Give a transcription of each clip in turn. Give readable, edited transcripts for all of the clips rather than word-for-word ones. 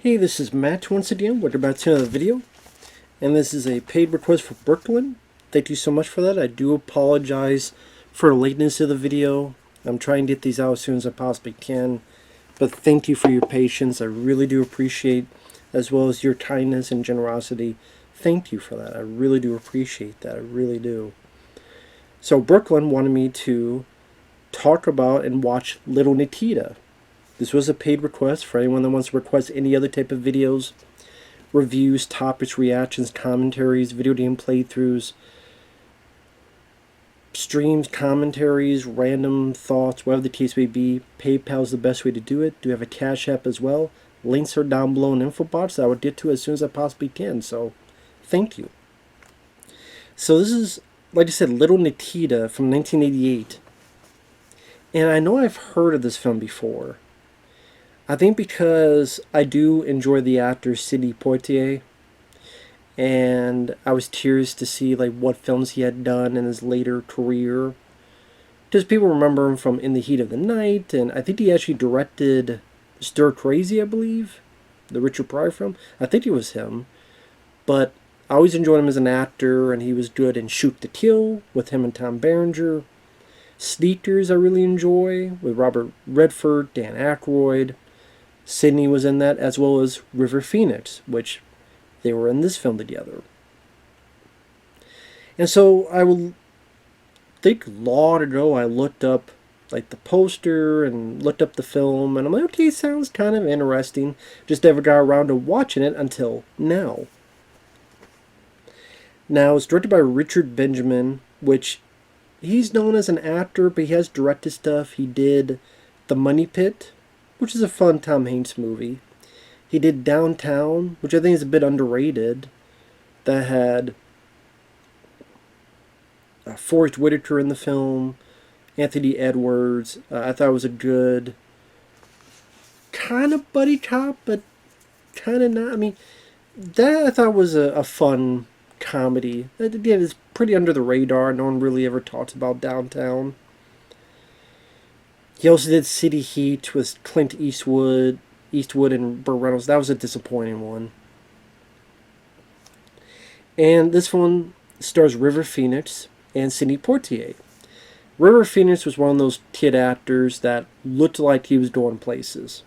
Hey, this is Matt once again. Welcome back to another video. And this is a paid request for Brookelyn. Thank you so much for that. I do apologize for the lateness of the video. I'm trying to get these out as soon as I possibly can. But thank you for your patience. I really do appreciate, as well as your kindness and generosity. Thank you for that. I really do appreciate that. I really do. So Brookelyn wanted me to talk about and watch Little Nikita. This was a paid request for anyone that wants to request any other type of videos, reviews, topics, reactions, commentaries, video game playthroughs, streams, commentaries, random thoughts, whatever the case may be. PayPal is the best way to do it. Do have a Cash App as well. Links are down below in info box that I would get to as soon as I possibly can. So, thank you. So this is, like I said, Little Nikita from 1988. And I know I've heard of this film before. I think because I do enjoy the actor Sidney Poitier, and I was curious to see like what films he had done in his later career. Because people remember him from In the Heat of the Night, and I think he actually directed Stir Crazy, I believe, the Richard Pryor film. I think it was him, but I always enjoyed him as an actor, and he was good in Shoot to Kill with him and Tom Berenger. Sneakers I really enjoy with Robert Redford, Dan Aykroyd. Sidney was in that, as well as River Phoenix, which they were in this film together. And so I will think long ago I looked up like the poster and looked up the film, and I'm like, okay, sounds kind of interesting. Just never got around to watching it until now. Now it's directed by Richard Benjamin, which he's known as an actor, but he has directed stuff. He did The Money Pit, which is a fun Tom Hanks movie. He did Downtown, which I think is a bit underrated. That had Forrest Whitaker in the film, Anthony Edwards. I thought it was a good kind of buddy cop, but kind of not. I mean, that I thought was a fun comedy. Again, it's pretty under the radar. No one really ever talks about Downtown. He also did City Heat with Clint Eastwood and Burt Reynolds. That was a disappointing one. And this one stars River Phoenix and Sidney Poitier. River Phoenix was one of those kid actors that looked like he was going places.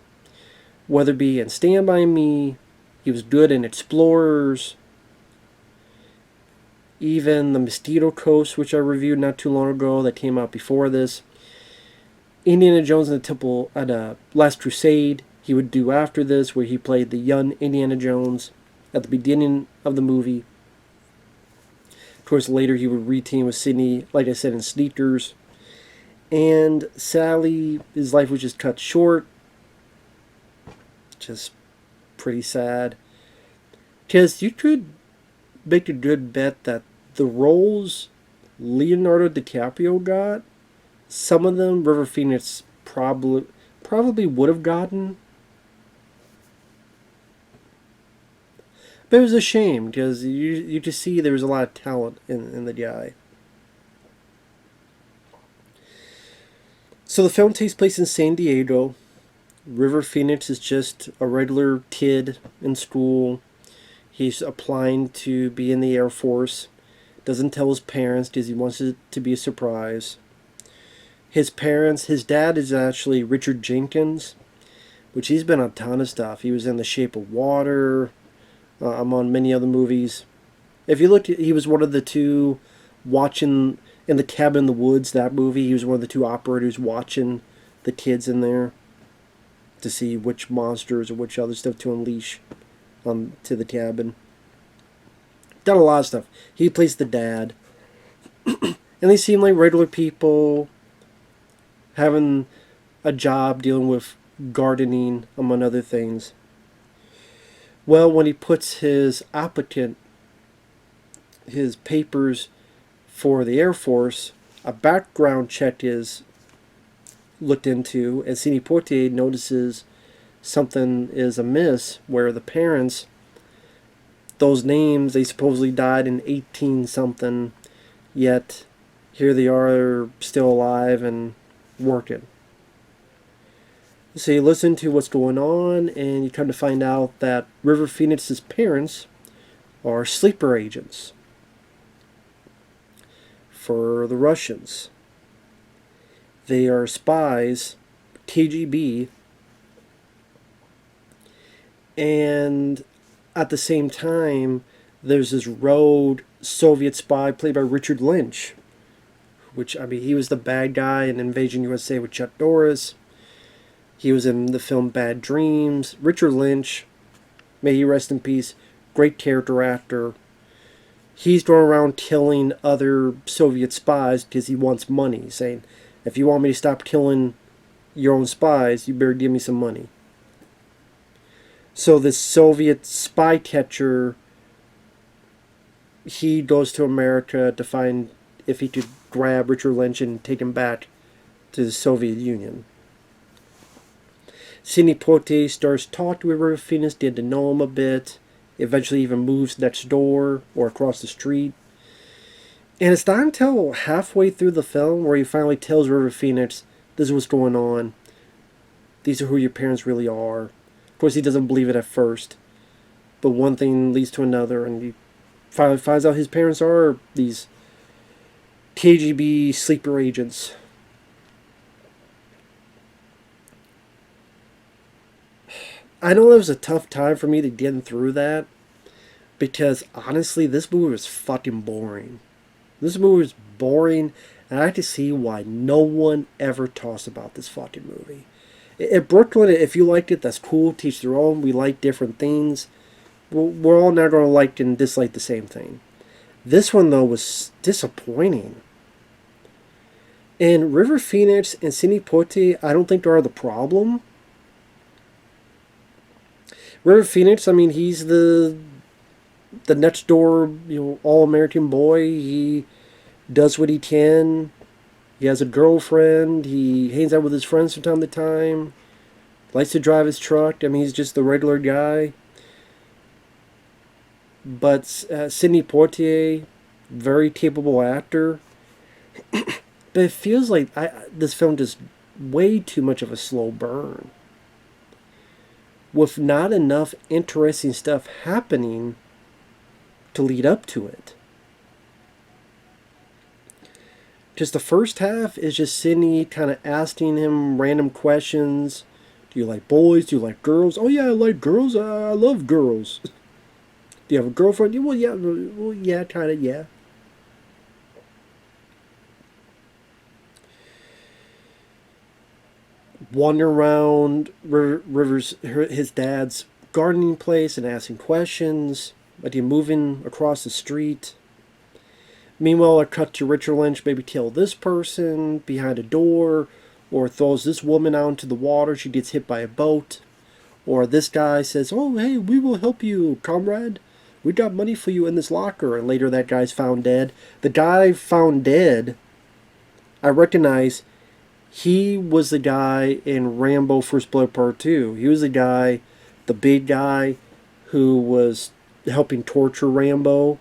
Whether it be in Stand By Me, he was good in Explorers, even The Mosquito Coast, which I reviewed not too long ago, that came out before this. Indiana Jones and the Temple at Last Crusade, he would do after this, where he played the young Indiana Jones at the beginning of the movie. Of course, later he would reteam with Sidney, like I said, in Sneakers. And sadly, his life was just cut short. Just pretty sad. Because you could make a good bet that the roles Leonardo DiCaprio got, some of them River Phoenix probably would have gotten. But it was a shame, because you could see there was a lot of talent in the guy. So the film takes place in San Diego. River Phoenix is just a regular kid in school. He's applying to be in the Air Force. Doesn't tell his parents because he wants it to be a surprise. His parents, his dad is actually Richard Jenkins, which he's been on a ton of stuff. He was in The Shape of Water, among many other movies. If you look, he was one of the two watching in the Cabin in the Woods, that movie. He was one of the two operators watching the kids in there to see which monsters or which other stuff to unleash to the cabin. Done a lot of stuff. He plays the dad. And they seem like regular people having a job dealing with gardening, among other things. Well, when he puts his applicant, his papers for the Air Force, a background check is looked into, and Sidney Poitier notices something is amiss, where the parents, those names, they supposedly died in 18-something, yet here they are still alive and working. So you listen to what's going on, and you come to find out that River Phoenix's parents are sleeper agents for the Russians. They are spies, KGB, and at the same time, there's this rogue Soviet spy played by Richard Lynch, which, I mean, he was the bad guy in Invasion USA with Chuck Norris. He was in the film Bad Dreams. Richard Lynch, may he rest in peace, great character actor. He's going around killing other Soviet spies because he wants money, saying, if you want me to stop killing your own spies, you better give me some money. So this Soviet spy catcher, he goes to America to find if he could grab Richard Lynch and take him back to the Soviet Union. Sidney Poitier starts talking with River Phoenix, get to know him a bit, eventually even moves next door or across the street. And it's not until halfway through the film where he finally tells River Phoenix, this is what's going on. These are who your parents really are. Of course, he doesn't believe it at first, but one thing leads to another, and he finally finds out his parents are these KGB sleeper agents. I know it was a tough time for me to get through that, because honestly, this movie was fucking boring. This movie was boring, and I had to see why no one ever talks about this fucking movie. At Brooklyn, if you liked it, that's cool. Teach their own. We like different things. We're all not going to like and dislike the same thing. This one, though, was disappointing. And River Phoenix and Sidney Poitier, I don't think they are the problem. River Phoenix, I mean, he's the next door, all-American boy. He does what he can. He has a girlfriend. He hangs out with his friends from time to time. Likes to drive his truck. I mean, he's just the regular guy. But Sidney Poitier, very capable actor. But it feels like this film just way too much of a slow burn, with not enough interesting stuff happening to lead up to it. Just the first half is just Sidney kind of asking him random questions. Do you like boys? Do you like girls? Oh yeah, I like girls. I love girls. Do you have a girlfriend? Well, yeah, kind of, yeah. Wandering around his dad's gardening place and asking questions. Are you moving across the street? Meanwhile, I cut to Richard Lynch maybe kill this person behind a door, or throws this woman out into the water. She gets hit by a boat. Or this guy says, oh, hey, we will help you, comrade. We got money for you in this locker. And later that guy's found dead. The guy found dead, I recognize he was the guy in Rambo First Blood Part 2. He was the guy, the big guy, who was helping torture Rambo,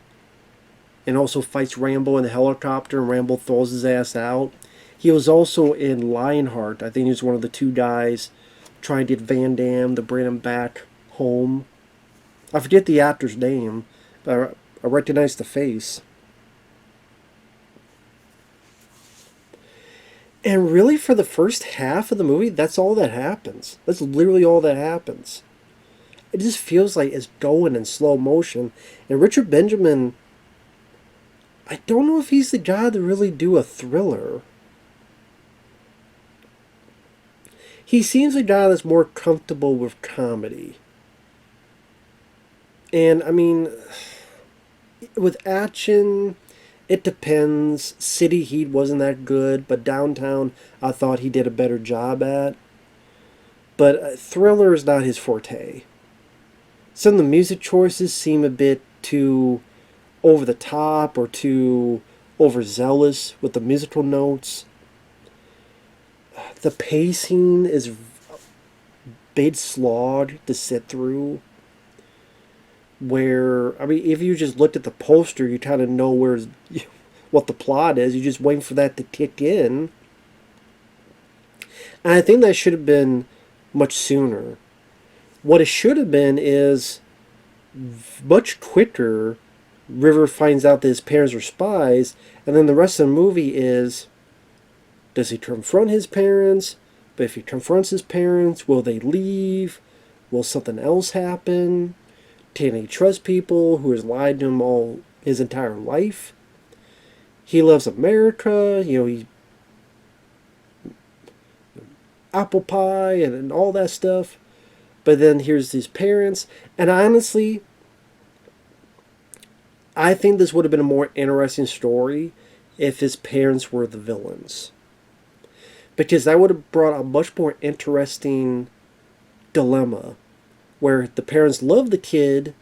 and also fights Rambo in the helicopter, and Rambo throws his ass out. He was also in Lionheart. I think he was one of the two guys trying to get Van Damme to bring him back home. I forget the actor's name, but I recognize the face. And really, for the first half of the movie, that's all that happens. That's literally all that happens. It just feels like it's going in slow motion. And Richard Benjamin, I don't know if he's the guy to really do a thriller. He seems a guy that's more comfortable with comedy. And, I mean, with action, it depends. City Heat wasn't that good, but Downtown I thought he did a better job at. But thriller is not his forte. Some of the music choices seem a bit too over the top or too overzealous with the musical notes. The pacing is a big slog to sit through. Where, I mean, if you just looked at the poster, you kind of know what the plot is. You're just waiting for that to kick in. And I think that should have been much sooner. What it should have been is much quicker. River finds out that his parents are spies, and then the rest of the movie is, does he confront his parents? But if he confronts his parents, will they leave? Will something else happen? Can he trust people who has lied to him all his entire life? He loves America, he apple pie and all that stuff. But then here's his parents, and honestly, I think this would have been a more interesting story if his parents were the villains. Because that would have brought a much more interesting dilemma where the parents love the kid,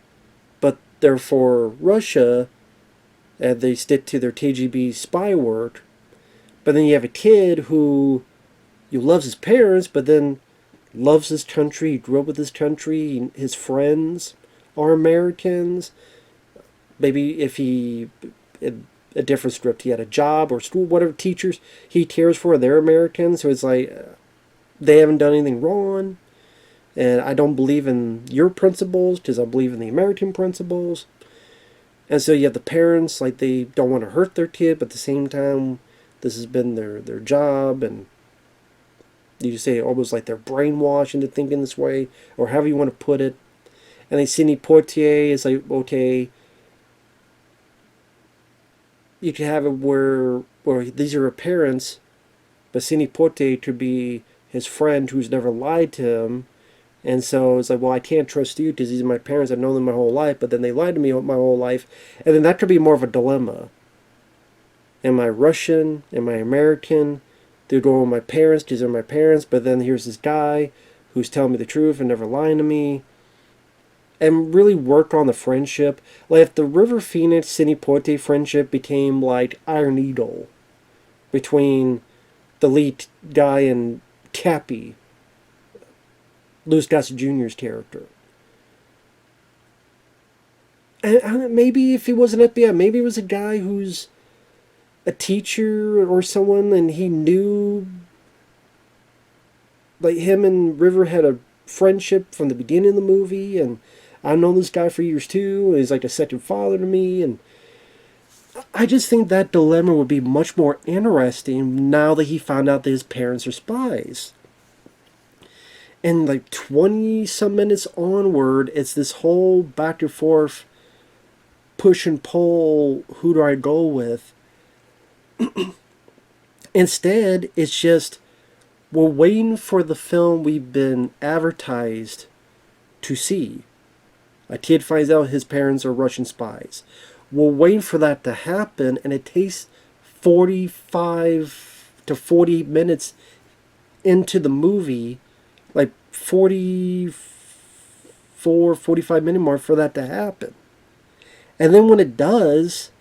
but they're for Russia and they stick to their KGB spy work. But then you have a kid who loves his parents, but then loves his country. He grew up with his country. His friends are Americans. Maybe if he, in a different script, he had a job or school, whatever, teachers he cares for, they're Americans. So it's like, they haven't done anything wrong. And I don't believe in your principles because I believe in the American principles. And so you have the parents, like they don't want to hurt their kid, but at the same time, this has been their job. And you say almost like they're brainwashed into thinking this way, or however you want to put it. And then Sidney Poitier is like, okay, you can have it where these are her parents, but Sidney Poitier could be his friend who's never lied to him. And so it's like, well, I can't trust you because these are my parents. I've known them my whole life, but then they lied to me my whole life. And then that could be more of a dilemma. Am I Russian? Am I American? They're going with my parents because they're my parents, but then here's this guy who's telling me the truth and never lying to me. And really work on the friendship. Like if the River Phoenix Sidney Poitier friendship became like Iron Eagle between the lead guy and Cappy, Louis Gossett Jr.'s character. And maybe if he was an FBI, maybe it was a guy who's a teacher or someone, and he knew, like him and River had a friendship from the beginning of the movie, and I've known this guy for years too, and he's like a second father to me, and I just think that dilemma would be much more interesting now that he found out that his parents are spies. And like 20 some minutes onward, it's this whole back and forth push and pull, who do I go with? Instead, it's just, we're waiting for the film we've been advertised to see. A kid finds out his parents are Russian spies. We're waiting for that to happen, and it takes 45 to 40 minutes into the movie, like 44, 45-minute mark for that to happen. And then when it does,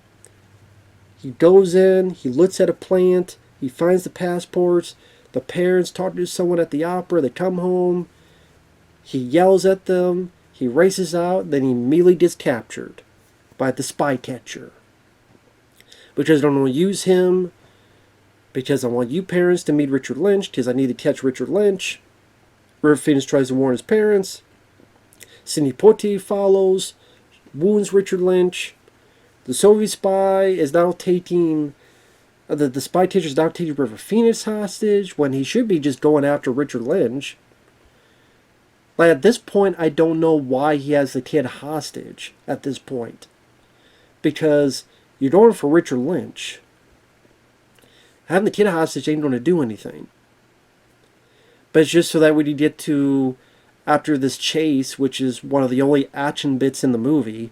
he goes in, he looks at a plant, he finds the passports, the parents talk to someone at the opera, they come home, he yells at them, he races out, then he immediately gets captured by the spy catcher. Because I don't want to use him, because I want you parents to meet Richard Lynch, because I need to catch Richard Lynch. River Phoenix tries to warn his parents. Sidney Poitier follows, wounds Richard Lynch. The Soviet spy is now taking, the spy teacher is now taking River Phoenix hostage when he should be just going after Richard Lynch. Like at this point, I don't know why he has the kid hostage at this point. Because you're going for Richard Lynch. Having the kid hostage ain't going to do anything. But it's just so that when you get to, after this chase, which is one of the only action bits in the movie,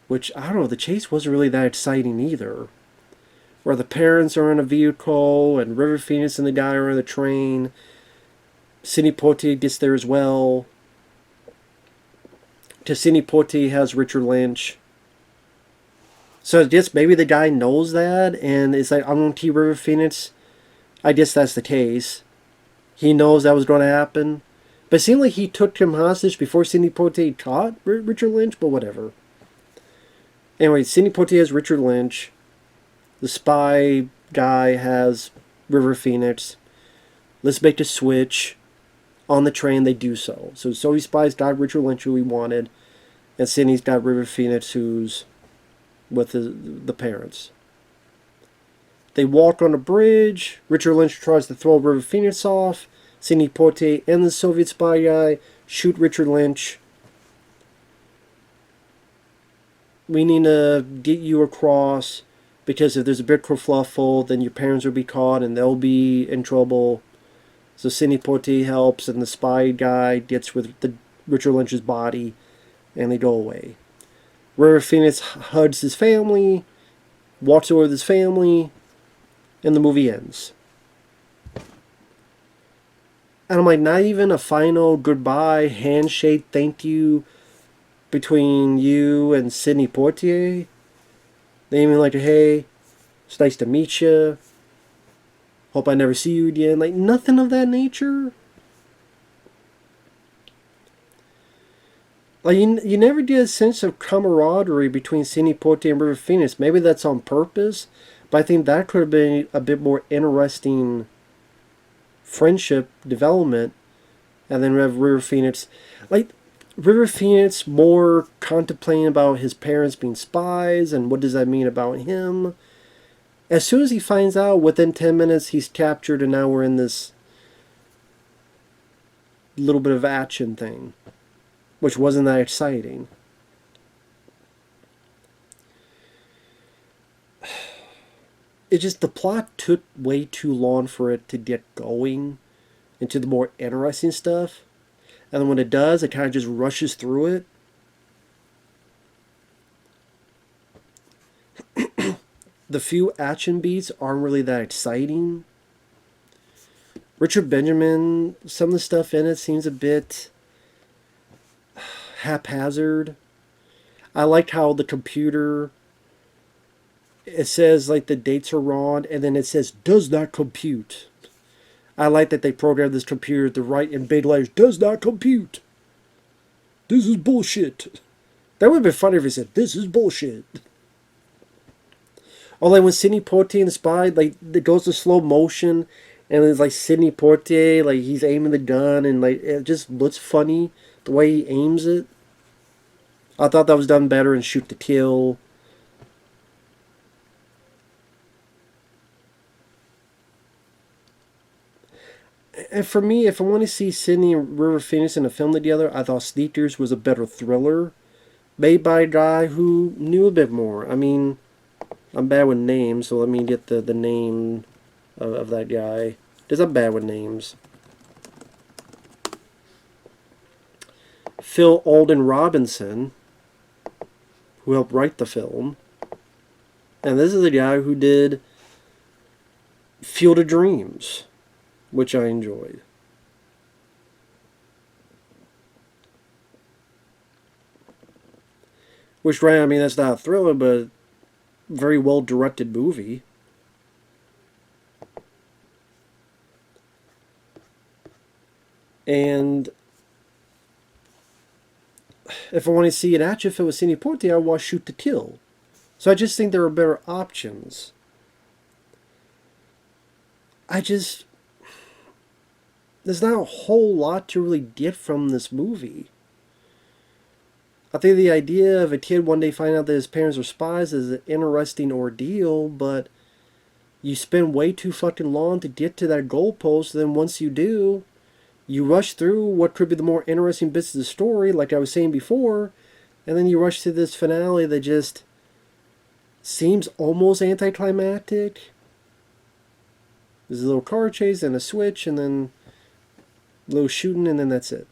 which, I don't know, the chase wasn't really that exciting either. Where the parents are in a vehicle, and River Phoenix and the guy are on the train. Sidney Poitier gets there as well. Because Sidney Poitier has Richard Lynch. So I guess maybe the guy knows that, and it's like, I'm going to keep River Phoenix. I guess that's the case. He knows that was going to happen. But it seemed like he took him hostage before Sidney Poitier caught Richard Lynch, but whatever. Anyway, Sidney Poitier has Richard Lynch. The spy guy has River Phoenix. Let's make a switch. on the train, they do so. So Sophie Spy's got Richard Lynch, who he wanted, and Sidney's got River Phoenix, who's with the parents. They walk on a bridge. Richard Lynch tries to throw River Phoenix off. Sidney Poitier and the Soviet spy guy shoot Richard Lynch. We need to get you across, because if there's a big kerfluffle, then your parents will be caught and they'll be in trouble. So Sidney Poitier helps, and the spy guy gets with Richard Lynch's body, and they go away. River Phoenix hugs his family, walks over with his family, and the movie ends. And I'm like, not even a final goodbye, handshake, thank you between you and Sidney Poitier. They even like, hey, it's nice to meet you. Hope I never see you again. Like, nothing of that nature. Like, you never get a sense of camaraderie between Sidney Poitier and River Phoenix. Maybe that's on purpose, but I think that could have been a bit more interesting friendship development. And then we have River Phoenix. Like, River Phoenix more contemplating about his parents being spies and what does that mean about him. As soon as he finds out, within 10 minutes he's captured, and now we're in this little bit of action thing, which wasn't that exciting. It just, the plot took way too long for it to get going into the more interesting stuff. And then when it does, it kind of just rushes through it. The few action beats aren't really that exciting. Richard Benjamin, some of the stuff in it seems a bit haphazard. I liked how the computer, it says like the dates are wrong, and then it says does not compute. I like that they programmed this computer to write in big letters, does not compute. This is bullshit. That would have been funny if he said, this is bullshit. Or like when Sidney Poitier and the spy, like it goes to slow motion, and it's like Sidney Poitier, like he's aiming the gun, and like it just looks funny the way he aims it. I thought that was done better in Shoot to Kill. And for me, if I want to see Sidney and River Phoenix in a film together, I thought Sneakers was a better thriller, made by a guy who knew a bit more. I mean, I'm bad with names, so let me get the name of that guy. Because I'm bad with names. Phil Alden Robinson, who helped write the film. And this is the guy who did Field of Dreams, which I enjoyed. Which, right, I mean, that's not a thriller, but very well directed movie. And if I want to see an action film with Sidney Poitier, I watch Shoot to Kill. So I just think there are better options. There's not a whole lot to really get from this movie. I think the idea of a kid one day finding out that his parents are spies is an interesting ordeal, but you spend way too fucking long to get to that goalpost. Then once you do, you rush through what could be the more interesting bits of the story, like I was saying before, and then you rush to this finale that just seems almost anticlimactic. There's a little car chase and a switch, and then a little shooting, and then that's it.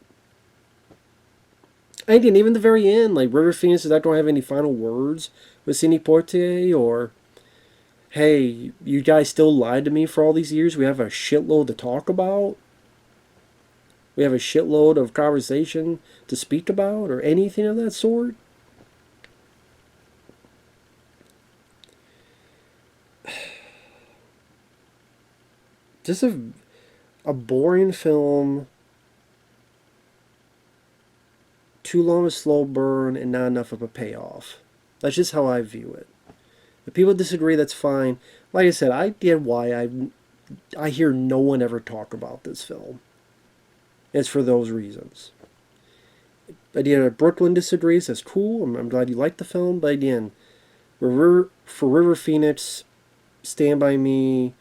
And again, even the very end, like River Phoenix is not going to have any final words with Sidney Poitier, or hey, you guys still lied to me for all these years. We have a shitload to talk about. We have a shitload of conversation to speak about, or anything of that sort. Just a boring film. Too long of a slow burn and not enough of a payoff. That's just how I view it. If people disagree, that's fine. Like I said, I get why I hear no one ever talk about this film. It's for those reasons. Again, Brooklyn disagrees. That's cool. I'm glad you liked the film. But again, River Phoenix, Stand By Me,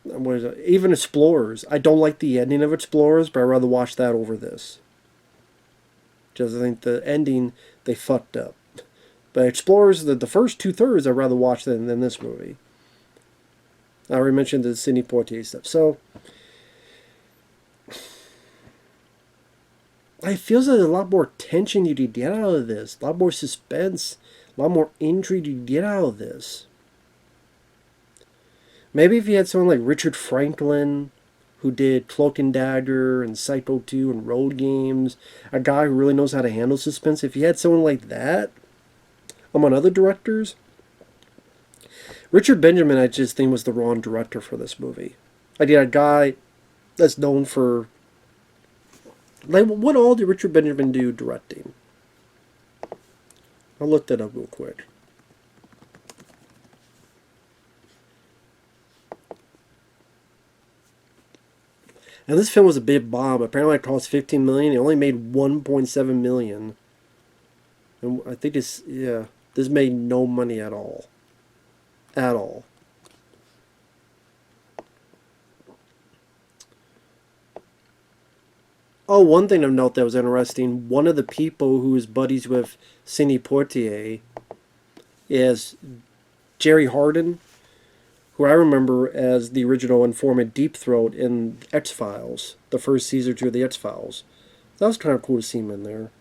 what is it? Even Explorers. I don't like the ending of Explorers, but I'd rather watch that over this. Just I think the ending, they fucked up. But Explorers, the first 2/3, I'd rather watch than this movie. I already mentioned the Sidney Poitier stuff. So, it feels like there's a lot more tension you could get out of this. A lot more suspense. A lot more intrigue you get out of this. Maybe if you had someone like Richard Franklin, who did Cloak and Dagger and Psycho 2 and Road Games, a guy who really knows how to handle suspense, if you had someone like that among other directors, Richard Benjamin, I just think, was the wrong director for this movie. I did a guy that's known for... Like, what all did Richard Benjamin do directing? I'll look that up real quick. And this film was a big bomb. Apparently it cost $15 million. It only made $1.7 million. And I think this made no money at all. At all. Oh, one thing of note that was interesting, one of the people who is buddies with Sidney Poitier is Jerry Hardin, who I remember as the original informant Deep Throat in X-Files, the first season 2 of the X-Files. That was kind of cool to see him in there.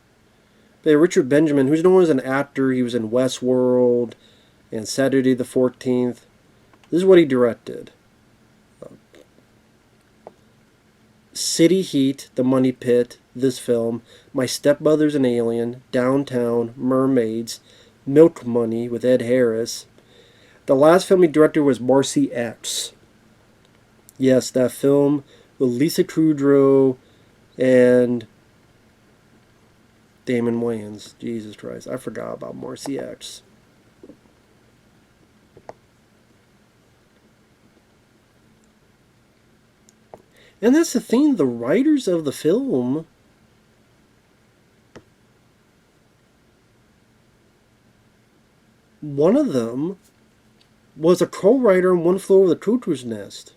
But Richard Benjamin, who's known as an actor, he was in Westworld and Saturday the 14th. This is what he directed. City Heat, The Money Pit, this film, My Stepmother's an Alien, Downtown, Mermaids, Milk Money with Ed Harris. The last film he directed was Marcy X. Yes, that film with Lisa Kudrow and Damon Wayans. Jesus Christ, I forgot about Marcy X. And that's the thing, the writers of the film one of them was a co-writer on One Flew Over the Cuckoo's Nest.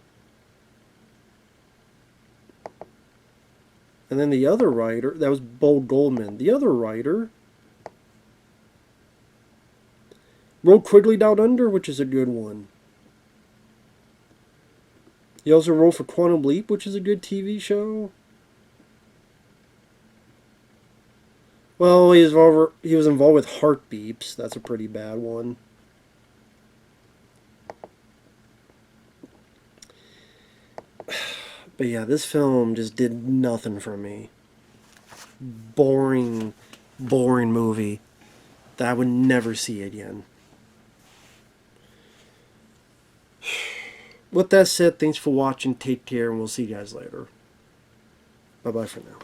And then the other writer, that was Bo Goldman. The other writer wrote Quigley Down Under, which is a good one. He also wrote for Quantum Leap, which is a good TV show. Well, he was involved with Heart Beeps. That's a pretty bad one. But yeah, this film just did nothing for me. Boring, boring movie that I would never see again. With that said, thanks for watching. Take care, and we'll see you guys later. Bye-bye for now.